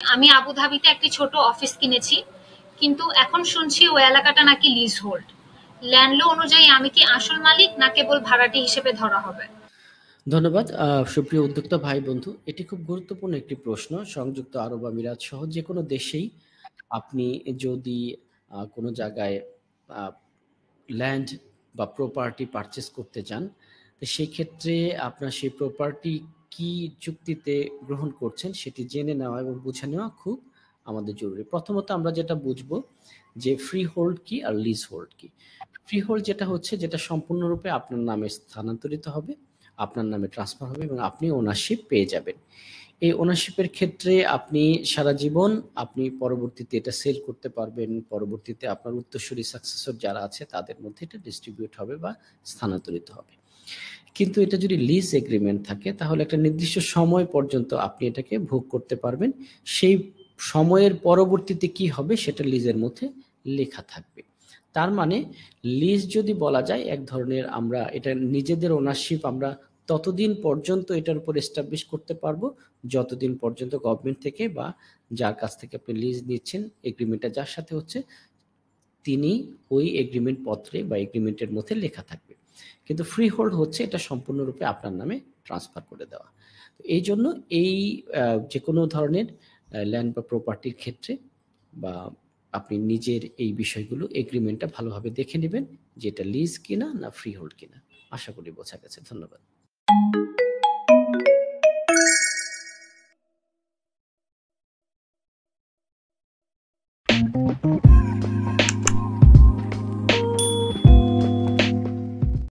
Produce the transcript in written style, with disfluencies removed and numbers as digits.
আমি আবুধাবিতে একটি ছোট অফিস কিনেছি, কিন্তু এখন শুনছি ওই এলাকাটা নাকি লিজ হোল্ড। ল্যান্ড ল অনুযায়ী আমি কি আসল মালিক না কেবল ভাড়াটি হিসেবে ধরা হবে? ধন্যবাদ সুপ্রিয় উদ্যোক্তা ভাই বন্ধু। এটি খুব গুরুত্বপূর্ণ একটি প্রশ্ন। সংযুক্ত আরব আমিরাত সহ যেকোনো দেশেই আপনি যদি কোনো জায়গায় আ ল্যান্ড বা প্রপার্টি পারচেজ করতে চান, তো সেই ক্ষেত্রে আপনার সেই প্রপার্টি কি চুক্তিতে গ্রহণ করছেন সেটি জেনে নেওয়া এবং বুঝে নেওয়া খুব আমাদের জরুরি। প্রথমত আমরা যেটা বুঝবো যে ফ্রি হোল্ড কি আর লিজ হোল্ড কি। ফ্রি হোল্ড যেটা হচ্ছে যেটা সম্পূর্ণরূপে আপনার নামে স্থানান্তরিত হবে, আপনার নামে ট্রান্সফার হবে এবং আপনি ওনারশিপ পেয়ে যাবেন। এই ওনারশিপের ক্ষেত্রে আপনি সারা জীবন আপনি পরবর্তীতে এটা সেল করতে পারবেন। পরবর্তীতে আপনার উত্তরসূরি সাকসেসর যারা আছে তাদের মধ্যে এটা ডিস্ট্রিবিউট হবে বা স্থানান্তরিত হবে। কিন্তু এটা যদি লিজ এগ্রিমেন্ট থাকে তাহলে একটা নির্দিষ্ট সময় পর্যন্ত আপনি এটাকে ভোগ করতে পারবেন। সেই সময়ের পরবর্তীতে কি হবে সেটা লিজের মধ্যে লেখা থাকবে। তার মানে লিজ যদি বলা যায় এক ধরনের আমরা এটা নিজেদের ওনারশিপ আমরা ততদিন পর্যন্ত এটার উপর এস্টাবলিশ করতে পারবো যতদিন পর্যন্ত গভর্নমেন্ট থেকে বা যার কাছ থেকে আপনি লিজ নিচ্ছেন এগ্রিমেন্টটা যার সাথে হচ্ছে তিনি ওই এগ্রিমেন্ট পত্রে বা এগ্রিমেন্টের মধ্যে লেখা থাকবে। কিন্তু ফ্রি হোল্ড হচ্ছে এটা সম্পূর্ণরূপে আপনার নামে ট্রান্সফার করে দেওয়া। তো এই জন্য এই যে কোনো ধরনের ল্যান্ড বা প্রপার্টির ক্ষেত্রে বা আপনি নিজের এই বিষয়গুলো এগ্রিমেন্টটা ভালোভাবে দেখে নেবেন যে এটা লিজ কিনা না ফ্রি হোল্ড কিনা। আশা করি বোঝা গেছে। ধন্যবাদ।